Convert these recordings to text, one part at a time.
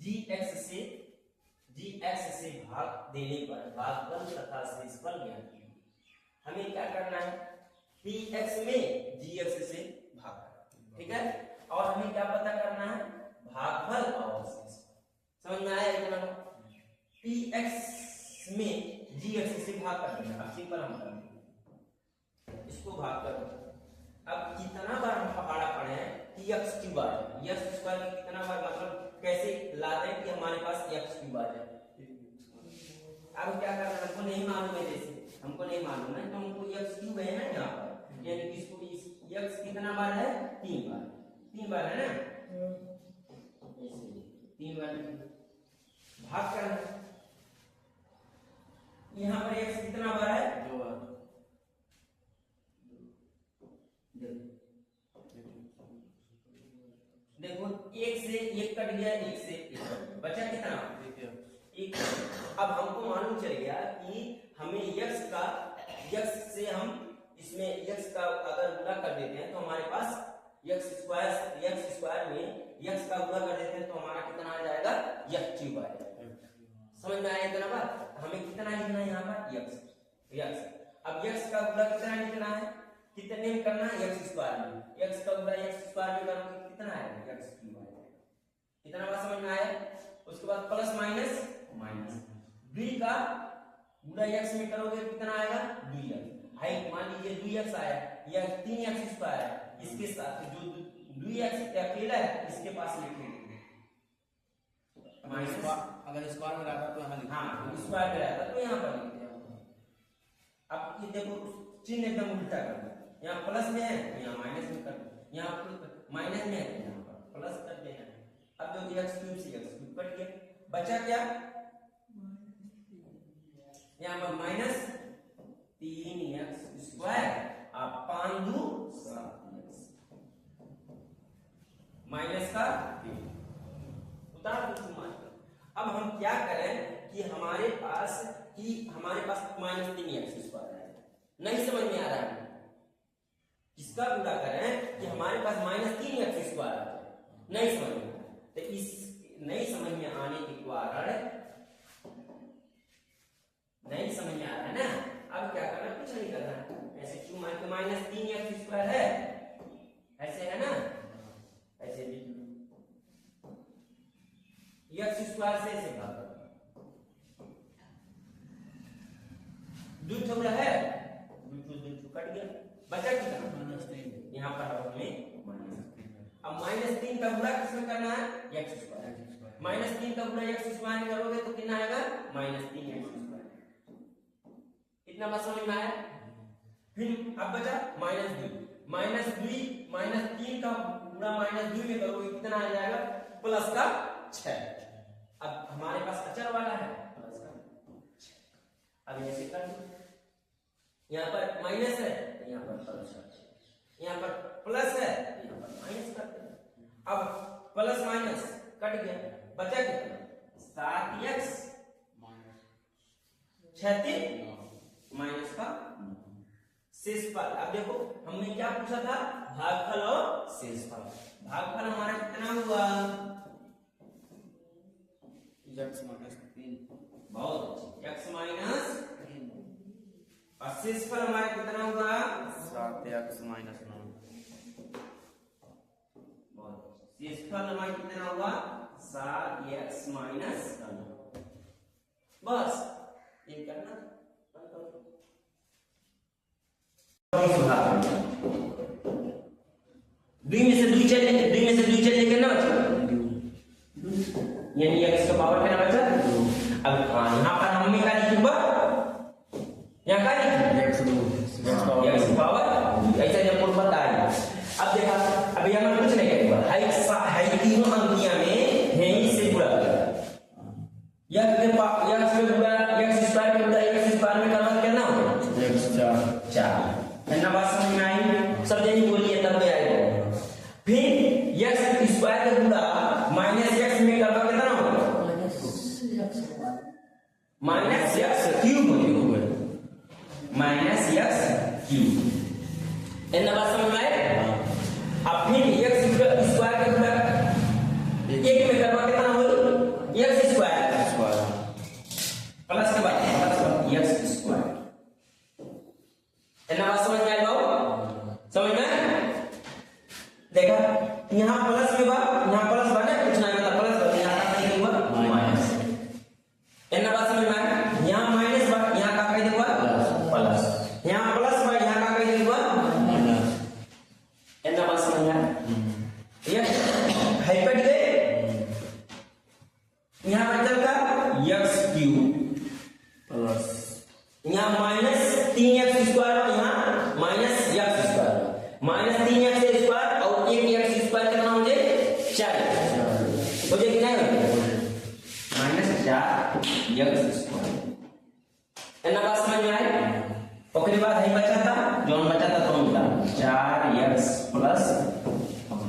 gx से भाग देने पर भागफल तथा शेषफल ज्ञात कीजिए। हमें क्या करना है, px में gx से भाग करना, ठीक है। और हमें क्या पता करना है, भागफल और शेषफल। समझ में आया इतना? px में gx से भाग कर देना। अब सिंपल हम करेंगे, इसको भाग करो। अब कितना बार हम पहाड़ा पढ़े हैं कि x क्यूब आ जाए, x स्क्वायर में कितना बार, मतलब कैसे लाते हैं कि हमारे पास x क्यूब आ जाए। अब क्या करना है, हमको नहीं मालूम है, जैसे हमको नहीं मालूम है तो हमको x क्यूब है ना यहाँ पर, यानी कि इसको x कितना बार है, 3 बार, 3 बार है ना, 3 बार भाग करना। यहाँ पर x कितना बार है, 2 बार। देखो 1 से 1 कट गया, 1 से 1 बचा कितना, 1। अब हमको मालूम चल गया कि हमें x से हम इसमें x का अगर गुणा कर देते हैं तो हमारे पास x स्क्वायर में x का गुणा कर देते हैं तो हमारा कितना आ जाएगा, x क्यूब आ जाएगा। समझ में आया इतना बात? हमें कितना लिखना है यहाँ पर, x। अब x का गुणा कितना लिखना है, कितने में करना है, x स्क्वायर में। x का गुणा x स्क्वायर में करोगे कितना आएगा, x क्यूब आएगा। कितना बात समझ में आया? उसके बाद प्लस माइनस, b का गुणा x में करोगे कितना आएगा, 2x। हाइट मान लीजिए 2x आया, यह 3x स्क्वायर है, इसके साथ जो 2x अकेला है इसके पास लिखेंगे। अगर स्क्वायर में रहता तो यहाँ लिखते हैं। हाँ, स्क्वायर में रहता तो यहाँ पर लिखते हैं। अब ये देखो चिन्ह एकदम उल्टा कर दो, यहाँ प्लस में है यहाँ माइनस में कर दो, यहाँ माइनस में है यहाँ पर प्लस कर देना। अब जो x क्यूब से x क्यूब कट गया, बचा क्या, यहाँ पर माइनस 3x स्क्वायर, आप 5 2 7x माइनस का उतार दो। अब हम क्या करें कि हमारे पास माइनस 3x स्क्वायर है, नहीं समझ में आ रहा है, इसका गुणा करें कि हमारे पास माइनस 3x स्क्वायर आ जाए, नहीं समझ में, तो इस नहीं समझ में आने के कारण, नहीं समझ में आ रहा है ना, अब क्या करना, कुछ नहीं करना, ऐसे क्यों मान के माइनस 3x स्क्वायर है, ऐसे है ना, ऐसे लिख लो, x स्क्वायर से ऐसे भाग करो, 2 टुकड़ा है, 2 कट गया, बचा कितना, यहाँ पर हमें अब माइनस 3 का गुणा किसमें करना है, x स्क्वायर। माइनस 3 का गुणा x स्क्वायर करोगे तो कितना आएगा, माइनस 3x स्क्वायर। इतना बात समझ में आया? फिर अब बचा माइनस 2 माइनस 3 का गुणा माइनस 2 में करोगे कितना आ जाएगा, प्लस का 6। अब हमारे पास अचर वाला है प्लस का 6। अब ऐसे कर दो, यहाँ पर माइनस है तो यहाँ पर प्लस कर दो, यहाँ पर प्लस है तो यहाँ पर माइनस कर दो। अब प्लस माइनस कट गया, बचा कितना, 7x 6 माइनस का शेषफल। अब देखो हमने क्या पूछा था, भागफल और शेषफल। भागफल हमारा कितना हुआ, x माइनस 3, बहुत x माइनस 3, और शेषफल हमारा कितना हुआ, 7x माइनस 9। शेषफल हमारा कितना हुआ, 7x माइनस 9। बस ये करना, दुई में से दुई चले करना बचा, यानी x का पावर कितना बचा। अब यहाँ पर हमने क्या लिखूंगा, यहाँ क्या लिखूंगा, x पावर, ऐसा जब पूर्ण बताया। अब देखा, अभी हमें कुछ नहीं करेगा, हाई तीनों अंकिया में यहीं से गुणा करेगा, x स्क्वायर में कन्वर्ट करना होगा, x 4। है ना, बात समझ में आई? सब जनी बोलिए तब में आएगा। फिर x स्क्वायर का गुणा माइनस x में करना कितना होगा, minus x cube, minus x cube. है ना, बात समझ में आए? अब फिर x स्क्वायर का गुणा 1 में करना कितना होगा, 4 x स्क्वायर। इतना बात समझ में आई? ओकरे बाद है बचा था जोन बचा था तो मिला 4x प्लस 5।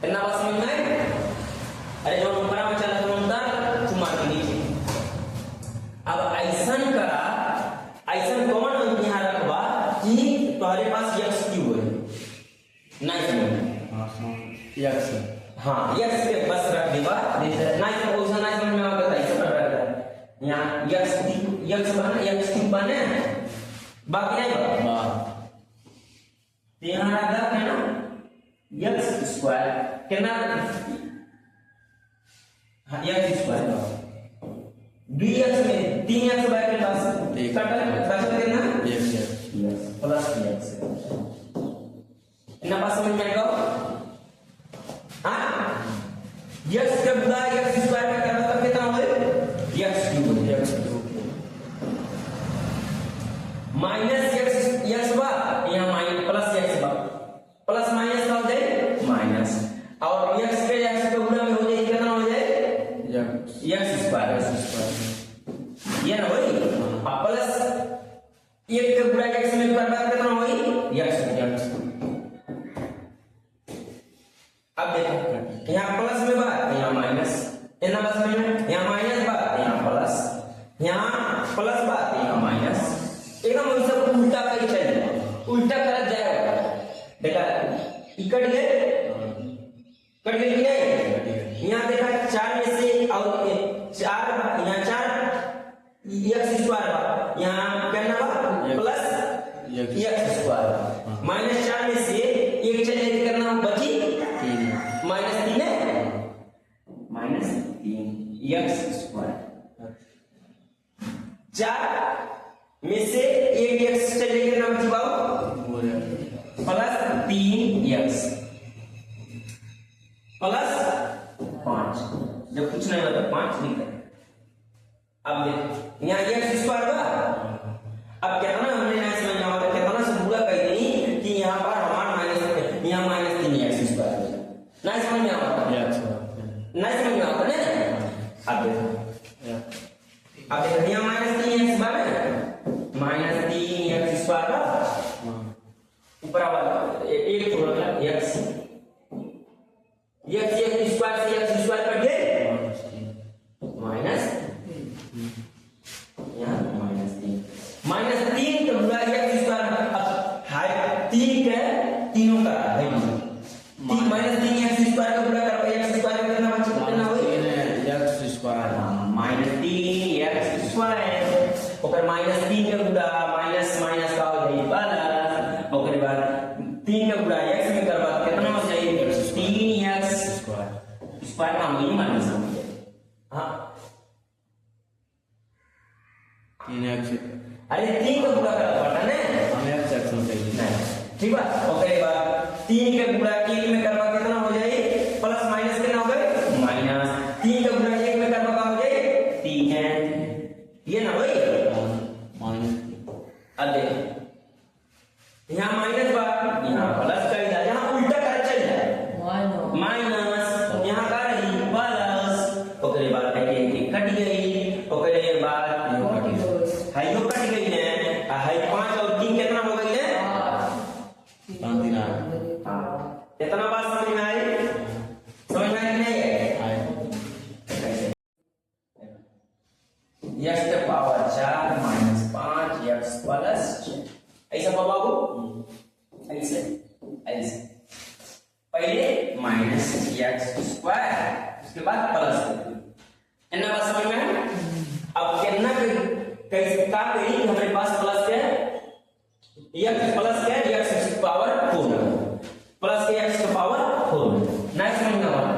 इतना बात समझ में आई? अरे जो ऊपर में चला तो उनका चुमा के नीचे। अब ऐसन करा, ऐसन कौन अंक यहाँ रखवा कि तुम्हारे पास x क्यूब है, नहीं समझ? x हाँ x के बस रख देवा, नहीं समझ में आता था ऐसा कर रहा है यहाँ x बने बाकी नहीं बना तो यहाँ रखा है ना x स्क्वायर कितना, हाँ x स्क्वायर 2x में 3x बाहर के पास कटल कितना x प्लस x इतना बात समझ में आएगा? हाँ x का गुणा x स्क्वायर का क्या मतलब कितना होगा x क्यूब माइनस x बा यहाँ माइनस प्लस x बा प्लस माइनस का हो जाए माइनस और x के गुणा में हो जाए कितना हो जाए x स्क्वायर ये ना वही अब प्लस 1 का गुणा x में करना कितना होगी x। अब देखो यहाँ प्लस में बा यहाँ माइनस, इतना बस में यहाँ माइनस बा यहाँ प्लस, यहाँ प्लस बा यहाँ माइनस, एकदम वैसे उल्टा कर चले, उल्टा कर जाएगा देखा कट गए कि नहीं? यहाँ देखा 4 में से और 4 यहाँ 4 x स्क्वायर यहाँ क्या ना प्लस x स्क्वायर माइनस 4 में से एक चले करना बची -3 है -3 x स्क्वायर 4 में से एक x चले करना बची बाबू प्लस 3x प्लस 5 जब कुछ नहीं होता 5 लिखा। अब देखो यहाँ x स्क्वायर बा, अब कितना हमने नहीं समझना होता कितना से पूरा कह दें कि यहाँ पर हमारा माइनस यहाँ -3x स्क्वायर नहीं समझ में आता, नहीं समझ में आता ना। अब देखो यहाँ -3x बा -3x स्क्वायर बा ऊपर वाला एक छोड़ x स्क्वायर से x स्क्वायर कट गए माइनस यहाँ -3 का पूरा x स्क्वायर है 3 के तीनों का है -3 x स्क्वायर का पूरा कर x स्क्वायर का कितना बचा कितना होगा x स्क्वायर -3 x स्क्वायर ओकर -3 का पूरा माइनस माइनस का हो जाए प्लस ओकर बाद 3 का पूरा x में करवा कितना हो जाए 3x स्क्वायर का हम माइनस हो जाए। हां 3x अरे 3 का पूरा करवा पड़ता ना हमें x में चाहिए नहीं ठीक बा ओकर बाद 3 का पूरा 1 में करवा कितना हो जाए प्लस माइनस कितना हो गए माइनस 3 का पूरा 1 में करवा का हो जाए 3 है ये ना भाई माइनस। अब देखो यहाँ माइनस बा यहाँ प्लस कर दिया, यहाँ उल्टा कर चल जाए माइनस यहाँ का रही प्लस ओकरे बाद कट गई ओकरे बाद हाई कट गई है हाई 5 और 3 कितना हो गई है 5 दिन कितना बात समझ में आई नहीं x के पावर 4 -5 x प्लस ऐसा बाबू ऐसे पहले -x स्क्वायर उसके बाद प्लस इतना बात समझ में है। अब कितना कैसे काम करी हमारे पास प्लस के x प्लस के x की पावर 4 प्लस के x की पावर 4 नहीं समझना वाला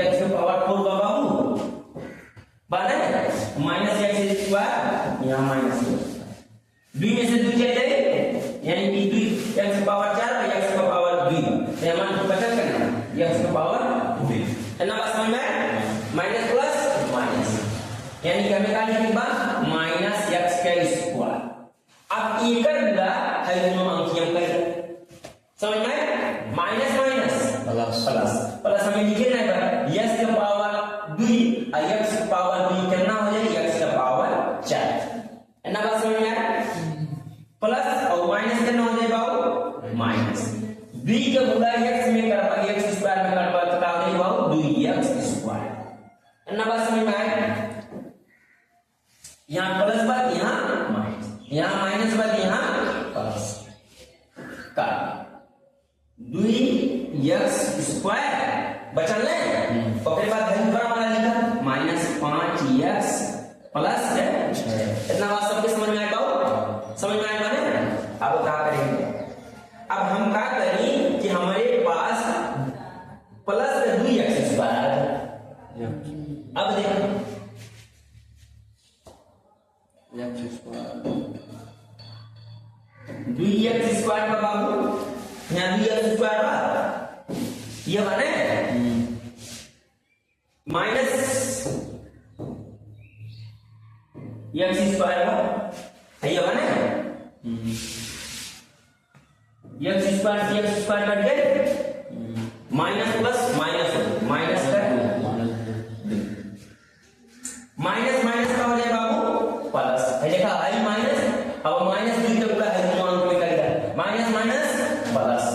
x की पावर 4 बाबू बात है -x स्क्वायर यहाँ माइनस 2 में से 2 चले जाए यानी कि 2 x पावर 4 और x का पावर 2 तो हमारा बचत करना x का पावर 2 इतना बात समझ में माइनस प्लस माइनस यानी कि हमें क्या लिखने बाद -x का स्क्वायर। अब एकर गुणा है दोनों अंकियम कर समझ में minus minus plus plus plus हमें लिखे ना x का पावर 2 x पावर 2 कितना हो जाए x का पावर 4 ना बात समझ में आया प्लस और माइनस कितना हो जाए बाबू माइनस 2 का गुणा x में करवा x स्क्वायर में करवा तो क्या हो जाए बाबू 2x स्क्वायर ना बात समझ में आया यहाँ प्लस बात यहाँ माइनस बात यहाँ प्लस का 2x स्क्वायर बचल ले और फिर बाद धन बड़ा वाला लिखा माइनस 5x प्लस 6 इतना बात सबके समझ में आया बाबू समझ में आया माने अब क्या करेंगे अब हम क्या करें कि हमारे पास प्लस 2x स्क्वायर अब देखो x स्क्वायर 2x स्क्वायर का बाबू यहाँ 2x स्क्वायर का ये बने माइनस x स्क्वायर का ये बने x स्क्वायर कट गए माइनस प्लस माइनस कर माइनस माइनस का हो जाए बाबू प्लस है देखा आई माइनस अब माइनस 2 का पूरा है मान को निकाल माइनस माइनस प्लस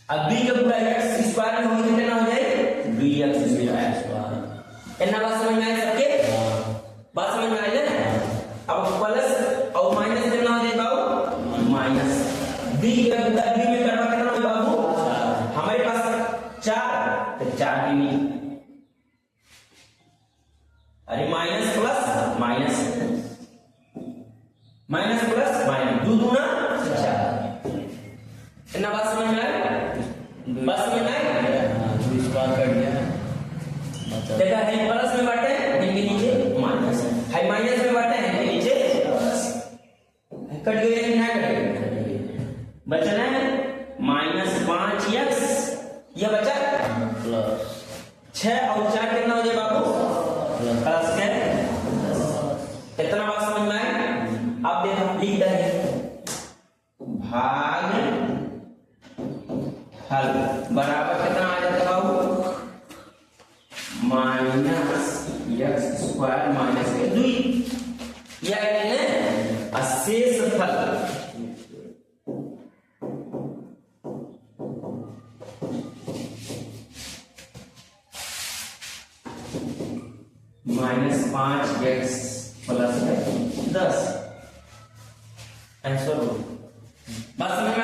अब 2 का पूरा x स्क्वायर में होगी कितना हो जाए 2x स्क्वायर इतना बात समझ में आई सबके बात समझ में आई ना अब प्लस और माइनस कितना हो जाए बाबू माइनस 2 का पूरा 2 में करवा कितना हो बाबू हमारे पास 4 तो 4 भी नहीं अरे minus plus minus minus plus minus 2 दूना 4 इतना बात समझ में आया बात समझ में आया 2 स्क्वायर कट गया देखा है प्लस में बांटे हैं इनके नीचे माइनस है माइनस में बांटे हैं इनके नीचे प्लस कट गए कि ना कट गए बचा है माइनस 5x ये बचा प्लस 6 और 4 कितना हो जाए बाबू प्लस के इतना बात समझ में आए अब देखो लिख देंगे भाग हल बराबर कितना आ जाता है बाबू माइनस x स्क्वायर माइनस 2 यह अशेष फल माइनस 5x प्लस 10 आंसर बात समझ में